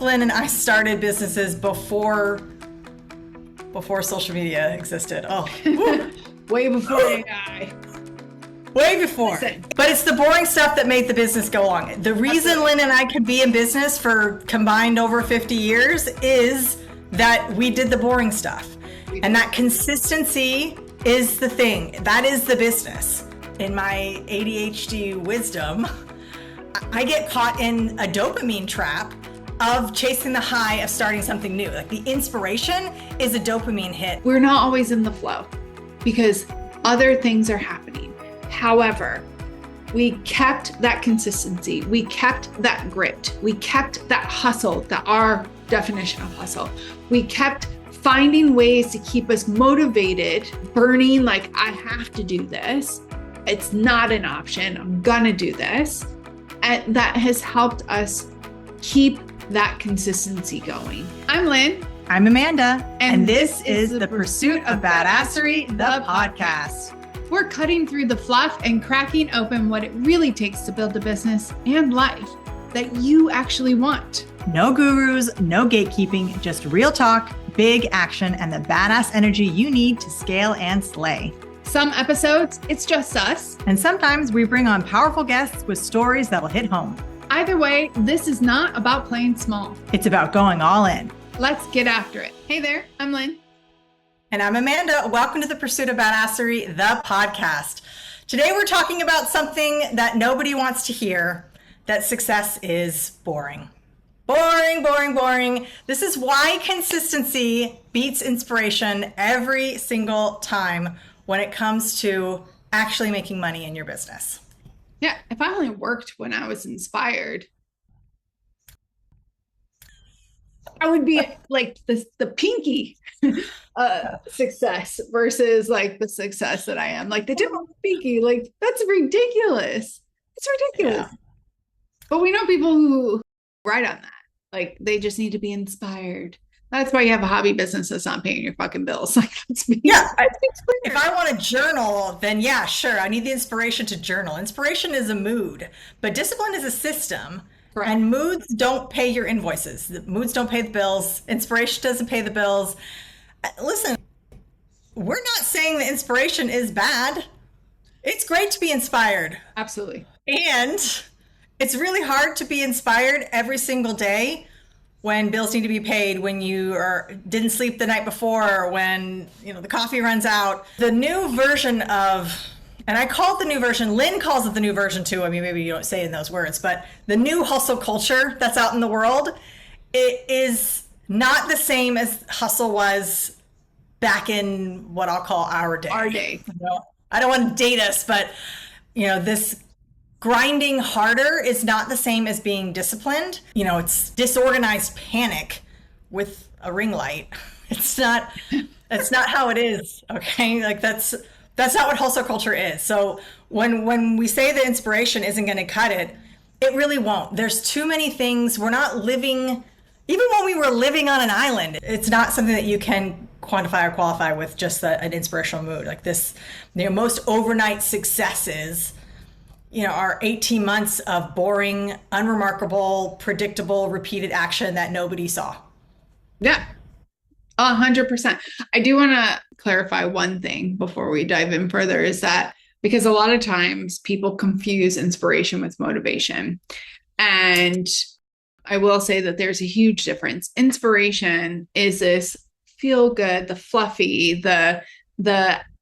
Lynn and I started businesses before social media existed. Oh, way before AI. Way before. Listen. But it's the boring stuff that made the business go along. The reason Lynn and I could be in business for combined over 50 years is that we did the boring stuff. And that consistency is the thing. That is the business. In my ADHD wisdom, I get caught in a dopamine trap of chasing the high of starting something new. Like the inspiration is a dopamine hit. We're not always in the flow because other things are happening. However, we kept that consistency. We kept that grit. We kept that hustle, that our definition of hustle. We kept finding ways to keep us motivated, burning like, I have to do this. It's not an option. I'm gonna do this. And that has helped us keep that consistency going. I'm Lynn. I'm Amanda. And this is the Pursuit of Badasserie, the podcast. We're cutting through the fluff and cracking open what it really takes to build a business and life that you actually want. No gurus, no gatekeeping, just real talk, big action, and the badass energy you need to scale and slay. Some episodes, it's just us. And sometimes we bring on powerful guests with stories that'll hit home. Either way, this is not about playing small. It's about going all in. Let's get after it. Hey there, I'm Lynn. And I'm Amanda. Welcome to the Pursuit of Badasserie, the podcast. Today we're talking about something that nobody wants to hear, that success is boring. Boring, boring, boring. This is why consistency beats inspiration every single time when it comes to actually making money in your business. Yeah, if I only worked when I was inspired, I would be like the pinky success versus like the success that I am. Like the different pinky, like that's ridiculous. It's ridiculous. Yeah. But we know people who write on that. Like they just need to be inspired. That's why you have a hobby business that's not paying your fucking bills. Like, if I want to journal, then yeah, sure. I need the inspiration to journal. Inspiration is a mood, but discipline is a system. Correct. And moods don't pay your invoices. The moods don't pay the bills. Inspiration doesn't pay the bills. Listen, we're not saying that inspiration is bad. It's great to be inspired. Absolutely. And it's really hard to be inspired every single day when bills need to be paid, when you didn't sleep the night before, when the coffee runs out. The new version of, and I call it the new version, Lynn calls it the new version too. I mean, maybe you don't say it in those words, but the new hustle culture that's out in the world, it is not the same as hustle was back in what I'll call our day. Our day. I don't want to date us, but this grinding harder is not the same as being disciplined. It's disorganized panic with a ring light. It's not how it is. Okay. Like that's not what hustle culture is. So when we say the inspiration isn't going to cut it, it really won't. There's too many things. We're not living, even when we were living on an island, it's not something that you can quantify or qualify with just an inspirational mood. Like this, most overnight successes, are 18 months of boring, unremarkable, predictable, repeated action that nobody saw. Yeah, 100%. I do want to clarify one thing before we dive in further is that because a lot of times people confuse inspiration with motivation. And I will say that there's a huge difference. Inspiration is this feel good, the fluffy, the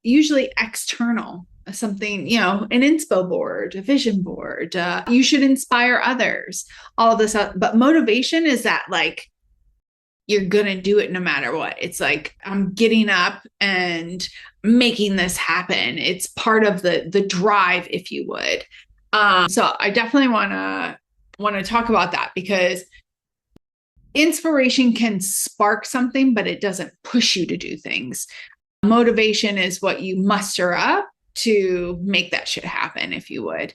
usually external, something, an inspo board, a vision board, you should inspire others, all of this. But motivation is that like, you're going to do it no matter what. It's like, I'm getting up and making this happen. It's part of the drive, if you would. So I definitely want to talk about that because inspiration can spark something, but it doesn't push you to do things. Motivation is what you muster up to make that shit happen, if you would.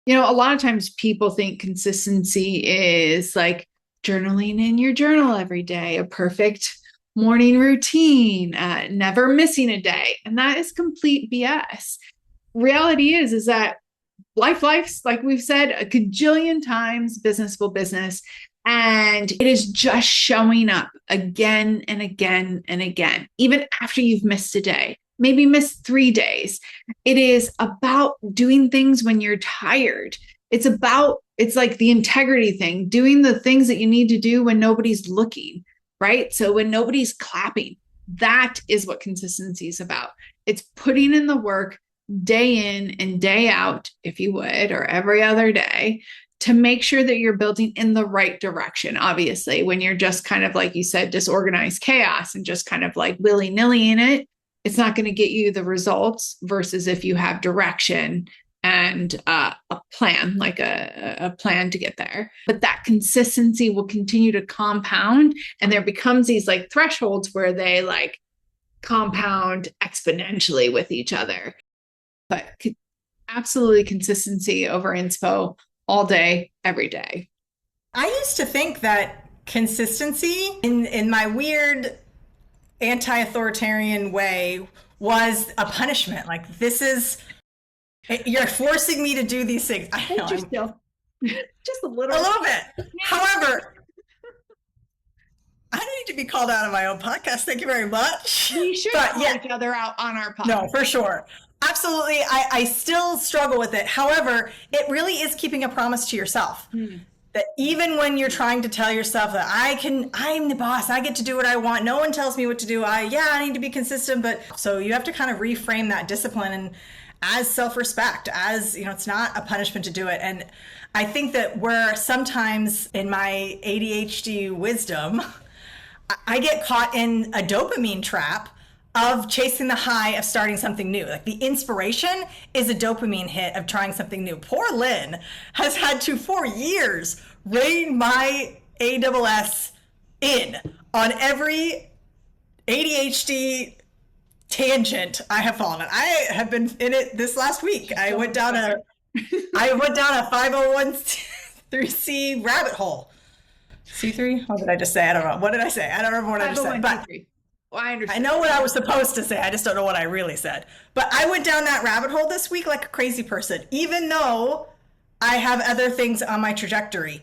A lot of times people think consistency is like journaling in your journal every day, a perfect morning routine, never missing a day. And that is complete BS. Reality is that life's like we've said a gajillion times, business will business. And it is just showing up again and again and again, even after you've missed a day, maybe missed 3 days. It is about doing things when you're tired. It's like the integrity thing, doing the things that you need to do when nobody's looking, right? So when nobody's clapping, that is what consistency is about. It's putting in the work day in and day out, if you would, or every other day, to make sure that you're building in the right direction. Obviously, when you're just kind of, like you said, disorganized chaos and just kind of like willy-nilly in it, it's not going to get you the results versus if you have direction and a plan, like a plan to get there. But that consistency will continue to compound, and there becomes these like thresholds where they like compound exponentially with each other. But absolutely consistency over inspo all day, every day. I used to think that consistency in my weird anti-authoritarian way was a punishment. Like, this is, you're forcing me to do these things. I know. Just a little bit. However, I don't need to be called out on my own podcast. Thank you very much. We should call each other out on our podcast. No, for sure. Absolutely. I still struggle with it. However, it really is keeping a promise to yourself. That even when you're trying to tell yourself that I'm the boss, I get to do what I want, no one tells me what to do, I need to be consistent. But so you have to kind of reframe that discipline and as self-respect, as, it's not a punishment to do it. And I think that where sometimes in my ADHD wisdom, I get caught in a dopamine trap of chasing the high of starting something new. Like, the inspiration is a dopamine hit of trying something new. Poor Lynn has had to, for years, rein my ASS in on every ADHD tangent I have fallen on. I have been in it this last week. I went down a 501c rabbit hole. C3? What did I just say? I don't know. What did I say? I don't remember what I just said. But well, I understand. I know what I was supposed to say. I just don't know what I really said. But I went down that rabbit hole this week like a crazy person, even though I have other things on my trajectory.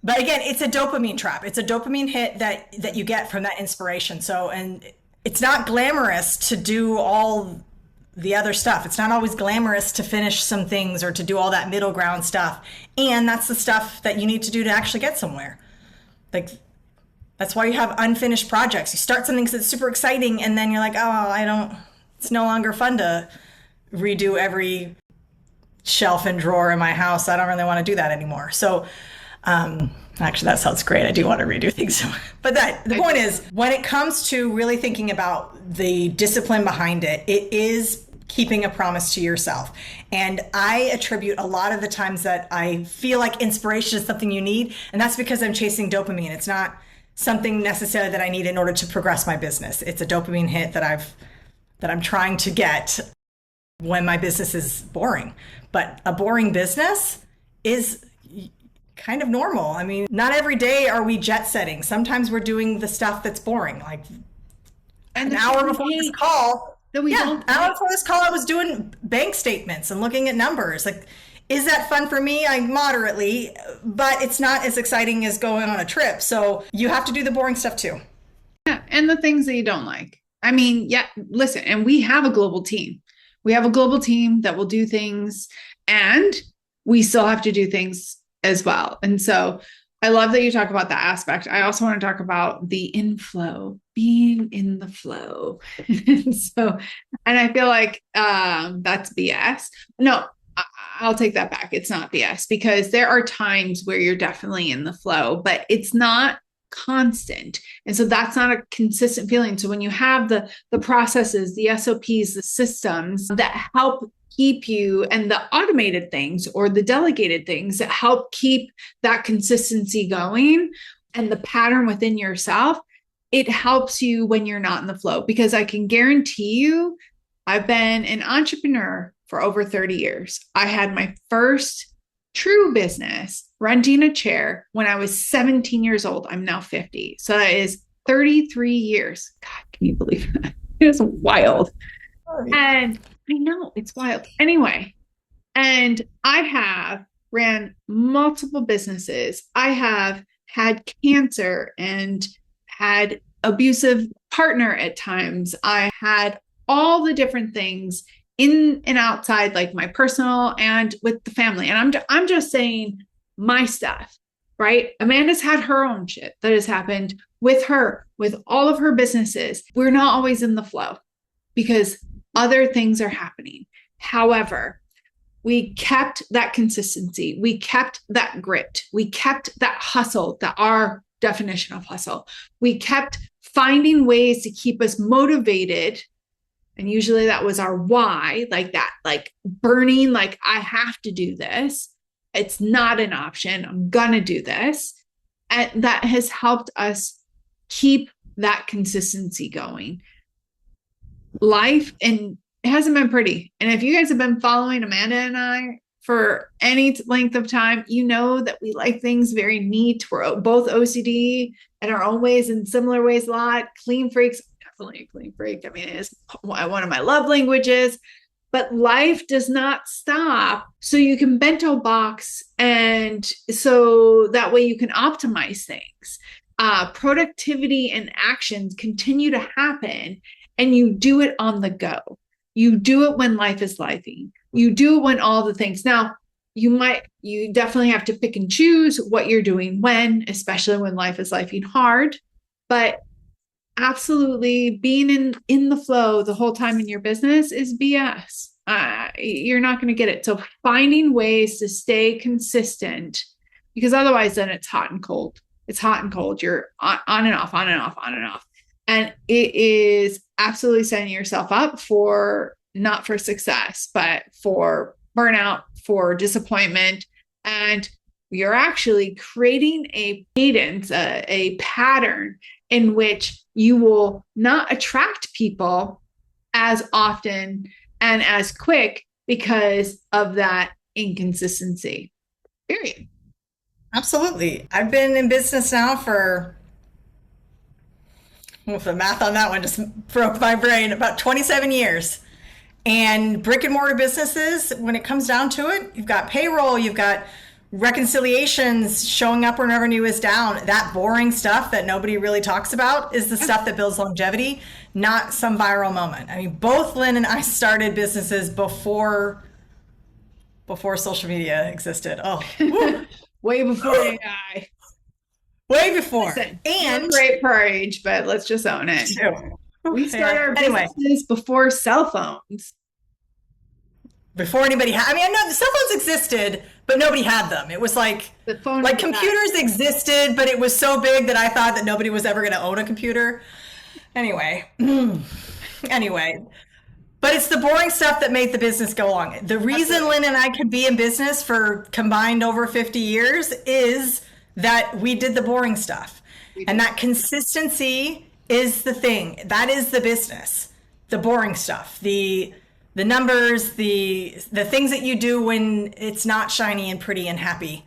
But again, it's a dopamine trap. It's a dopamine hit that you get from that inspiration. So, and it's not glamorous to do all the other stuff. It's not always glamorous to finish some things or to do all that middle ground stuff. And that's the stuff that you need to do to actually get somewhere. Like, that's why you have unfinished projects. You start something that's super exciting, and then you're like, it's no longer fun to redo every shelf and drawer in my house. I don't really want to do that anymore. So, actually, that sounds great. I do want to redo things. But the point is, when it comes to really thinking about the discipline behind it, it is keeping a promise to yourself. And I attribute a lot of the times that I feel like inspiration is something you need, and that's because I'm chasing dopamine. It's not something necessarily that I need in order to progress my business. It's a dopamine hit that I'm trying to get when my business is boring. But a boring business is kind of normal. I mean, not every day are we jet setting. Sometimes we're doing the stuff that's boring. Like, an hour before this call, I was doing bank statements and looking at numbers. Like, is that fun for me? Moderately, but it's not as exciting as going on a trip. So you have to do the boring stuff too. Yeah, and the things that you don't like. I mean, yeah, listen, and we have a global team. We have a global team that will do things, and we still have to do things as well. And so I love that you talk about that aspect. I also want to talk about the inflow, being in the flow. And I feel like that's BS. No, I'll take that back. It's not BS, because there are times where you're definitely in the flow, but it's not constant. And so that's not a consistent feeling. So when you have the processes, the SOPs, the systems that help keep you, and the automated things or the delegated things that help keep that consistency going and the pattern within yourself, it helps you when you're not in the flow. Because I can guarantee you, I've been an entrepreneur for over 30 years. I had my first true business renting a chair when I was 17 years old. I'm now 50. So that is 33 years. God, can you believe that? It is wild. And I know it's wild. Anyway, and I have ran multiple businesses. I have had cancer and had abusive partner at times. I had all the different things in and outside, like my personal and with the family. And I'm just saying my stuff, right? Amanda's had her own shit that has happened with her, with all of her businesses. We're not always in the flow because other things are happening. However, we kept that consistency. We kept that grit. We kept that hustle, that our definition of hustle. We kept finding ways to keep us motivated. And usually that was our why, like that, like burning, like I have to do this. It's not an option. I'm going to do this. And that has helped us keep that consistency going. Life, and it hasn't been pretty. And if you guys have been following Amanda and I for any length of time, you know that we like things very neat. We're both OCD in our own ways, in similar ways a lot. Clean freaks, definitely a clean freak. I mean, it is one of my love languages. But life does not stop. So you can bento box, and so that way you can optimize things. Productivity and actions continue to happen, and you do it on the go. You do it when life is lifing. You do it when all the things. Now, you definitely have to pick and choose what you're doing when, especially when life is lifing hard. But absolutely being in the flow the whole time in your business is BS. You're not going to get it. So finding ways to stay consistent, because otherwise then it's hot and cold. It's hot and cold. You're on and off, on and off, on and off. And it is absolutely setting yourself up for not for success, but for burnout, for disappointment. And you're actually creating a cadence, a pattern in which you will not attract people as often and as quick because of that inconsistency. Period. Absolutely. I've been in business now for, well, the math on that one just broke my brain, about 27 years. And brick and mortar businesses, when it comes down to it, you've got payroll, you've got reconciliations, showing up when revenue is down. That boring stuff that nobody really talks about is the stuff that builds longevity, not some viral moment. I mean, both Lynn and I started businesses before social media existed. Oh, way before AI. Way before. Listen, and great for our age, but let's just own it. We started our businesses before cell phones. Before anybody had, I mean, I know the cell phones existed, but nobody had them. It was like computers existed, but it was so big that I thought that nobody was ever going to own a computer. Anyway, but it's the boring stuff that made the business go along. The reason Lynn and I could be in business for combined over 50 years is that we did the boring stuff. And that consistency is the thing. That is the business. The boring stuff. The numbers, the things that you do when it's not shiny and pretty and happy,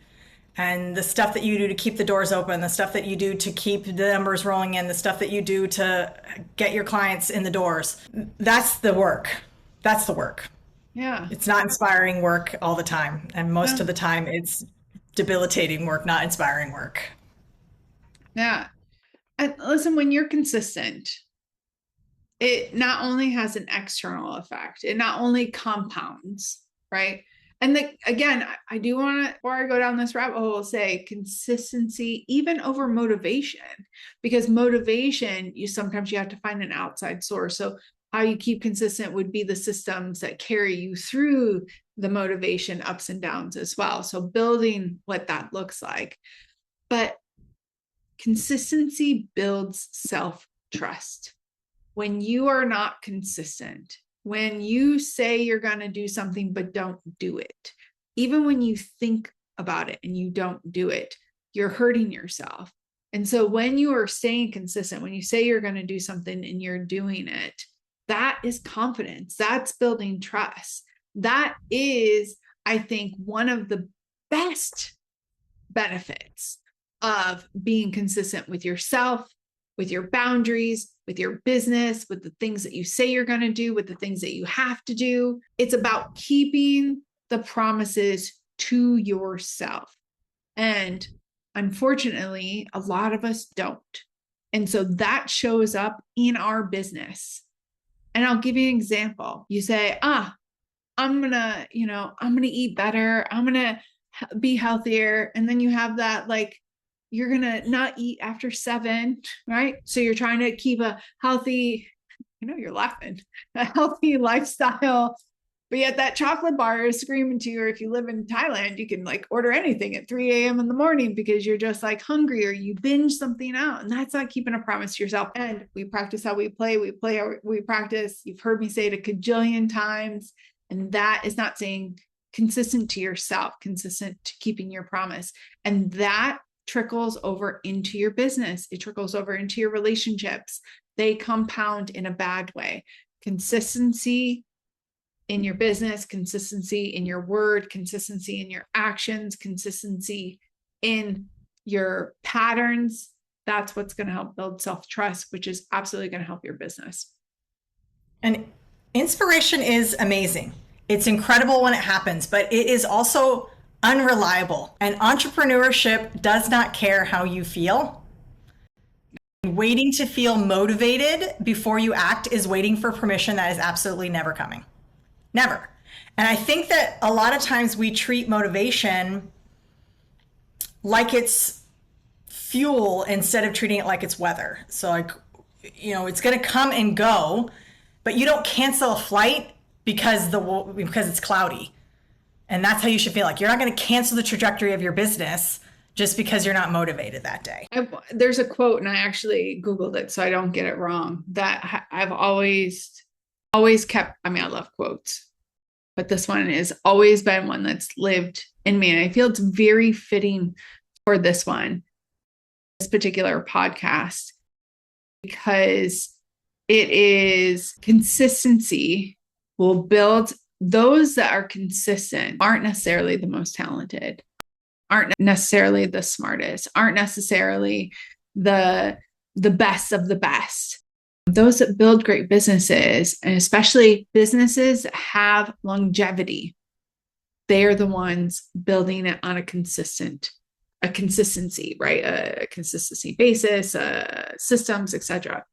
and the stuff that you do to keep the doors open, the stuff that you do to keep the numbers rolling in, the stuff that you do to get your clients in the doors. That's the work. That's the work. Yeah. It's not inspiring work all the time. And most of the time it's debilitating work, not inspiring work. Yeah. And listen, when you're consistent, it not only has an external effect, it not only compounds, right? And again, I do want to, before I go down this rabbit hole, say consistency, even over motivation, because motivation, sometimes you have to find an outside source. So how you keep consistent would be the systems that carry you through the motivation ups and downs as well. So building what that looks like. But consistency builds self-trust. When you are not consistent, when you say you're going to do something but don't do it, even when you think about it and you don't do it, you're hurting yourself. And so when you are staying consistent, when you say you're going to do something and you're doing it, that is confidence. That's building trust. That is, I think, one of the best benefits of being consistent with yourself, with your boundaries, with your business, with the things that you say you're going to do, with the things that you have to do. It's about keeping the promises to yourself. And unfortunately, a lot of us don't. And so that shows up in our business. And I'll give you an example. You say, I'm going to eat better. I'm going to be healthier. And then you have that, like, you're going to not eat after 7, right? So you're trying to keep a healthy, you're laughing, a healthy lifestyle. But yet that chocolate bar is screaming to you, or if you live in Thailand, you can like order anything at 3 a.m. in the morning because you're just like hungry, or you binge something out. And that's not keeping a promise to yourself. And we practice how we play. We play how we practice. You've heard me say it a cajillion times. And that is not saying consistent to yourself, consistent to keeping your promise. And that trickles over into your business. It trickles over into your relationships. They compound in a bad way. Consistency in your business, consistency in your word, consistency in your actions, consistency in your patterns. That's what's going to help build self-trust, which is absolutely going to help your business. And inspiration is amazing. It's incredible when it happens, but it is also unreliable. And entrepreneurship does not care how you feel. Waiting to feel motivated before you act is waiting for permission that is absolutely never coming. Never. And I think that a lot of times we treat motivation like it's fuel instead of treating it like it's weather. So like, it's going to come and go, but you don't cancel a flight because it's cloudy. And that's how you should feel. Like you're not going to cancel the trajectory of your business just because you're not motivated that day. There's a quote, and I actually Googled it so I don't get it wrong, that I've always kept. I love quotes, but this one has always been one that's lived in me. And I feel it's very fitting for this particular podcast, because it is consistency will build. Those that are consistent aren't necessarily the most talented, aren't necessarily the smartest, aren't necessarily the best of the best. Those that build great businesses, and especially businesses that have longevity, they are the ones building it on a consistency, right? A consistency basis, systems, etc.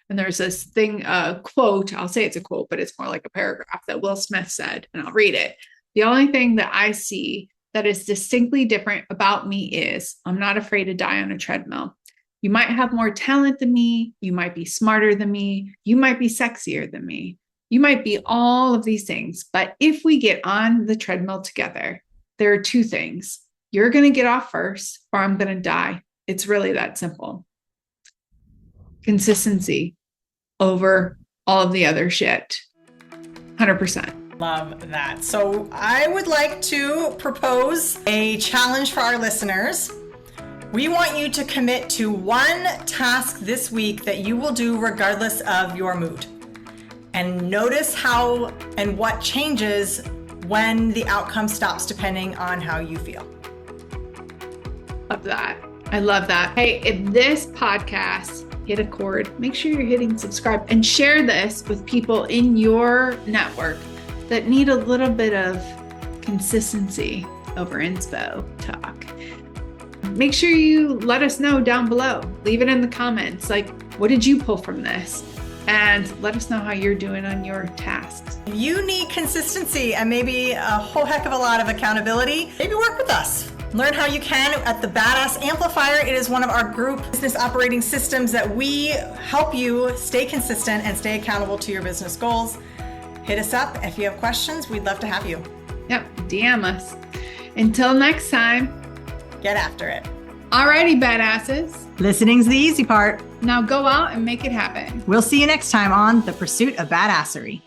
And there's this thing, quote, I'll say it's a quote, but it's more like a paragraph that Will Smith said, and I'll read it. The only thing that I see that is distinctly different about me is I'm not afraid to die on a treadmill. You might have more talent than me. You might be smarter than me. You might be sexier than me. You might be all of these things. But if we get on the treadmill together, there are 2 things. You're going to get off first, or I'm going to die. It's really that simple. Consistency over all of the other shit. 100%. Love that. So I would like to propose a challenge for our listeners. We want you to commit to one task this week that you will do regardless of your mood. And notice how and what changes when the outcome stops depending on how you feel. Love that. I love that. Hey, if this podcast hit a chord, make sure you're hitting subscribe and share this with people in your network that need a little bit of consistency over inspo talk. Make sure you let us know down below. Leave it in the comments. Like, what did you pull from this? And let us know how you're doing on your tasks. If you need consistency and maybe a whole heck of a lot of accountability, maybe work with us. Learn how you can at the Badass Amplifier. It is one of our group business operating systems that we help you stay consistent and stay accountable to your business goals. Hit us up if you have questions. We'd love to have you. Yep, DM us. Until next time, get after it. Alrighty, badasses. Listening's the easy part. Now go out and make it happen. We'll see you next time on The Pursuit of Badasserie.